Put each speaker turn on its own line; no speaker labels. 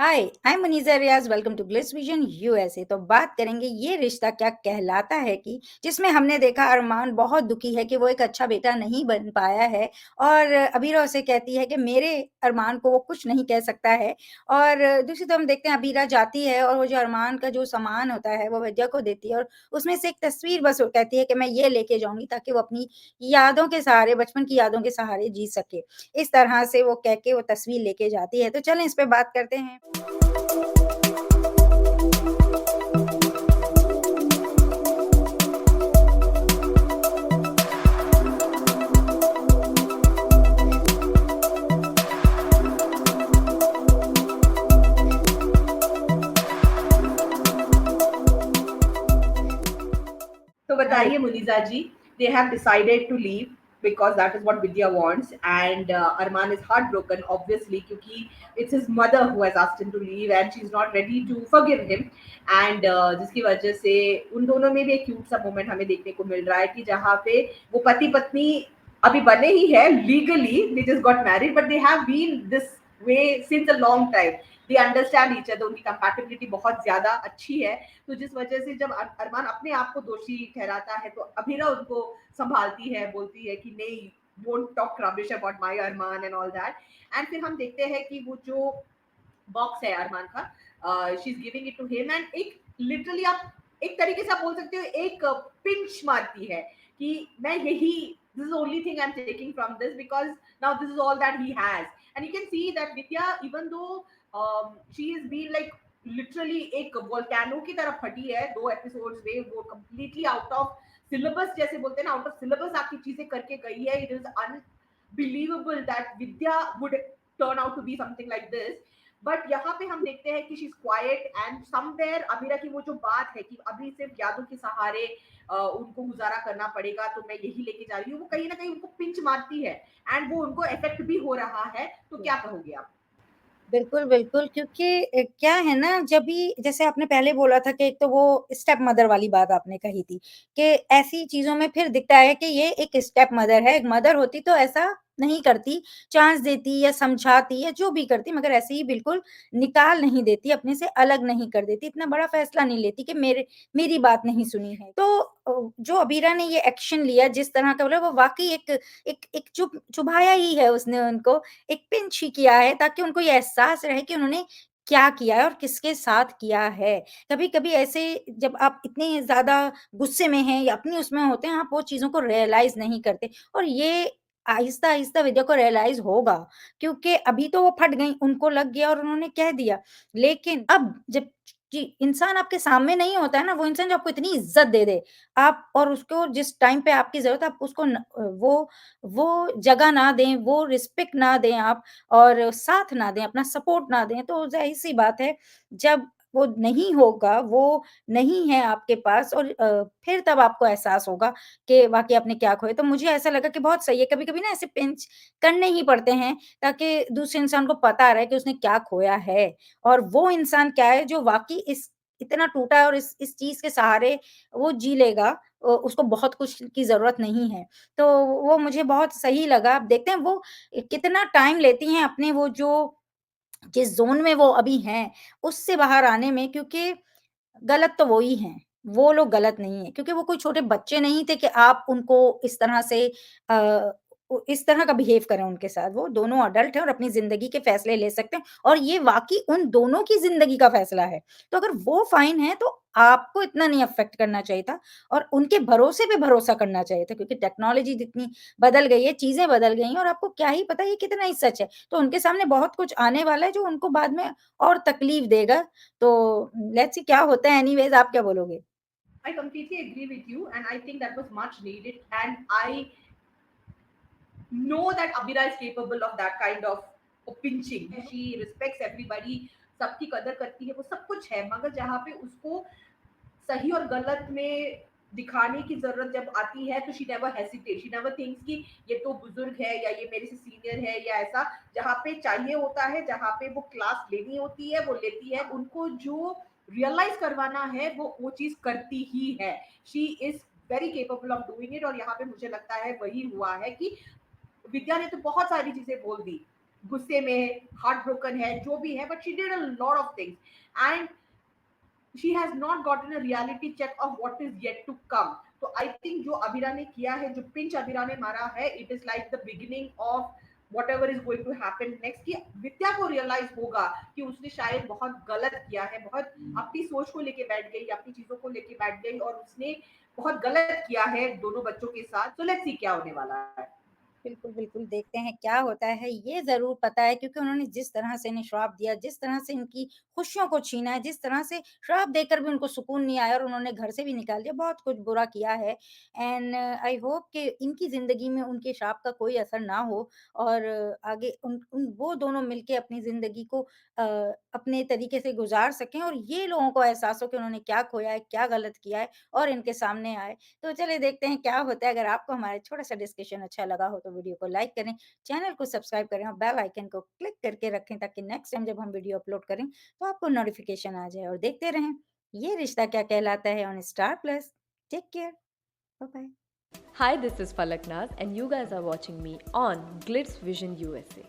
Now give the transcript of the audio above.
Hi, I am Muniza Riaz, welcome to Glitz Vision USA. तो बात करेंगे ये रिश्ता क्या कहलाता है कि जिसमें हमने देखा अरमान बहुत दुखी है कि वो एक अच्छा बेटा नहीं बन पाया है और अबीरा उसे कहती है कि मेरे अरमान को वो कुछ नहीं कह सकता है। और दूसरी तरफ हम देखते हैं अबीरा जाती है और वो जो अरमान का जो सामान होता है वो विद्या को देती है और उसमें से एक तस्वीर बस वो कहती है कि मैं ये लेके जाऊँगी ताकि वो अपनी यादों के सहारे, बचपन की यादों के सहारे जी सके। इस तरह से वो कह के वो तस्वीर लेके जाती है। तो चलें इस पे बात करते हैं।
तो
राइट।
बताइए मुनीजा जी, they have decided to leave because that is what Vidya wants, and Arman is heartbroken obviously क्योंकि it's his mother who has asked him to leave and she's not ready to forgive him, and जिसकी वजह से उन दोनों में भी एक cute सा मोमेंट हमें देखने को मिल रहा है कि जहाँ पे वो पति पत्नी अभी बने ही है legally, they just got married but they have been this way since a long time. they understand each other, उनकी कंपैटिबिलिटी बहुत ज्यादा अच्छी है। तो जिस वजह से जब अरमान अपने आप को दोषी ठहराता है तो अभीरा उनको संभालती है, बोलती है कि नहीं, won't talk rubbish about my Armaan and all that। And फिर हम देखते हैं कि वो जो बॉक्स है अरमान का, she is giving it to him and एक लिटरली आप एक तरीके से आप बोल सकते हो एक पिंच मारती है कि मैं यही, this is only thing I am taking from this because now this is all that he has. And you can see that Vidya even though she is been like literally एक वोल्केनो की तरह फटी है दो एपिसोड्स में, वो completely out of syllabus, जैसे बोलते हैं ना, आउट ऑफ सिलेबस आपकी चीजें करके गई है। It is unbelievable that Vidya would turn out to be something like this. But यहाँ पे हम देखते हैं कि she is quite and somewhere Amira की वो जो बात है कि अभी सिर्फ यादों के सहारे उनको गुजारा करना पड़ेगा, तो मैं यही लेके जा रही हूँ, वो कहीं ना कहीं उनको पिंच मारती है एंड वो उनको इफेक्ट भी हो रहा है। तो क्या कहोगे आप?
बिल्कुल, बिल्कुल, क्योंकि क्या है ना, जब भी जैसे आपने पहले बोला था कि एक तो वो स्टेप मदर वाली बात आपने कही थी, कि ऐसी चीज़ों में फिर दिखता है कि ये एक स्टेप मदर है, एक मदर होती तो ऐसा नहीं करती, चांस देती या समझाती या जो भी करती, मगर ऐसे ही बिल्कुल निकाल नहीं देती, अपने से अलग नहीं कर देती, इतना बड़ा फैसला नहीं लेती कि मेरी बात नहीं सुनी है। तो जो अबीरा ने ये एक्शन लिया जिस तरह का बोला, वो वाक़ई एक एक एक चुभाया ही है उसने उनको, एक पिंच ही किया है ताकि उनको ये एहसास रहे कि उन्होंने क्या किया है और किसके साथ किया है। कभी-कभी ऐसे जब आप इतने ज़्यादा गुस्से में हैं या अपनी उसमें होते हैं, आप वो चीज़ों को रियलाइज़ नहीं करते और ये आहिस्ता-आहिस्ता विद्या को रियलाइज़ होगा, क्योंकि अभी तो वो फट गईं, उनको लग गया और उन्होंने कह दिया। लेकिन अब जब जी, इंसान आपके सामने नहीं होता है ना, वो इंसान जो आपको इतनी इज़्ज़त दे दे, आप और उसको जिस टाइम पे आपकी ज़रूरत है, आप उसको वो जगह ना दें, वो रिस्पेक्ट ना दें आप और साथ ना दें, अपना सपोर्ट ना दें, तो ज़ाहिर-सी बात है, जब वो नहीं होगा, वो नहीं है आपके पास और फिर तब आपको एहसास होगा कि वाक़ई आपने क्या खोया। तो मुझे ऐसा लगा कि बहुत सही है, कभी-कभी ना ऐसे पिंच करने ही पड़ते हैं, ताकि दूसरे इंसान को पता रहे कि उसने क्या खोया है और वो इंसान क्या है जो वाक़ई इस इतना टूटा है और इस चीज़ के सहारे वो जी लेगा, उसको बहुत कुछ की ज़रूरत नहीं है। तो वो मुझे बहुत सही लगा। अब देखते हैं वो कितना टाइम लेती हैं अपने वो जो जिस ज़ोन में वो अभी हैं, उससे बाहर आने में, क्योंकि गलत तो वो ही हैं। वो लोग गलत नहीं हैं, क्योंकि वो कोई छोटे बच्चे नहीं थे कि आप उनको इस तरह से अ, इस तरह का बिहेव करें उनके साथ। वो दोनों अडल्ट हैं और अपनी ज़िंदगी के फ़ैसले ले सकते हैं और ये वाक़ई उन दोनों की ज़िंदगी का फ़ैसला है। तो अगर वो फ़ाइन हैं, तो आपको इतना नहीं अफ़ेक्ट करना चाहिए था और उनके भरोसे पे भरोसा करना चाहिए था, क्योंकि टेक्नोलॉजी जितनी बदल गई है, चीज़ें बदल गई हैं और आपको क्या ही पता ये कितना ही सच है। तो उनके सामने बहुत कुछ आने वाला है जो उनको बाद में और तकलीफ़ देगा। तो लेट्स सी क्या होता है। एनीवेज़ आप क्या बोलोगे?
I completely agree with you and I think that was much needed, and I know that Abira is capable of that kind of pinching. She respects everybody, सबकी कदर करती है, वो सब कुछ है, मगर जहाँ पे उसको सही और गलत में दिखाने की जरूरत जब आती है तो she never hesitate, she never thinks कि ये तो बुजुर्ग है या ये मेरे से सीनियर है या ऐसा। जहाँ पे चाहिए होता है, जहाँ पे वो क्लास लेनी होती है वो लेती है, उनको जो रियलाइज करवाना है वो चीज करती ही है। She is very capable of doing it, और यहाँ पे मुझे लगता है वही हुआ है कि विद्या ने तो बहुत सारी चीज़ें बोल दी, गुस्से में, हार्ट ब्रोकन है, जो भी है, but she did a lot of things and she has not gotten a reality check of what is yet to come. तो आई थिंक जो अबीरा ने किया है, जो पिंच अबीरा ने मारा है, it is like the beginning of whatever is going to happen next, कि विद्या को रियलाइज होगा कि उसने शायद बहुत गलत किया है, बहुत अपनी सोच को लेके बैठ गई, अपनी चीजों को लेके बैठ गई, और उसने बहुत गलत किया है दोनों बच्चों के साथ। तो लेट्स सी क्या होने वाला है।
बिल्कुल, बिल्कुल, देखते हैं क्या होता है। ये ज़रूर पता है क्योंकि उन्होंने जिस तरह से इन्हें श्राप दिया, जिस तरह से इनकी खुशियों को छीना है, जिस तरह से श्राप देकर भी उनको सुकून नहीं आया और उन्होंने घर से भी निकाल दिया, बहुत कुछ बुरा किया है। एंड आई होप कि इनकी ज़िंदगी में उनके श्राप का कोई असर ना हो और आगे उन उन वो दोनों मिलके अपनी ज़िंदगी को अपने तरीके से गुज़ार सकें और ये लोगों को एहसास हो कि उन्होंने क्या खोया है, क्या गलत किया है और इनके सामने आए। तो चलिए देखते हैं क्या होता है। अगर आपको हमारा छोटा-सा डिस्कशन अच्छा लगा हो तो वीडियो को लाइक करें, चैनल को सब्सक्राइब करें और बेल आइकन को क्लिक करके रखें ताकि नेक्स्ट टाइम जब हम वीडियो अपलोड करें तो आपको नोटिफ़िकेशन आ जाए और देखते रहें ये रिश्ता Kya Kahlata Hai on Star Plus. Take care, bye bye.
Hi, this is Falak Naz, and you guys are watching me on Glitz Vision USA.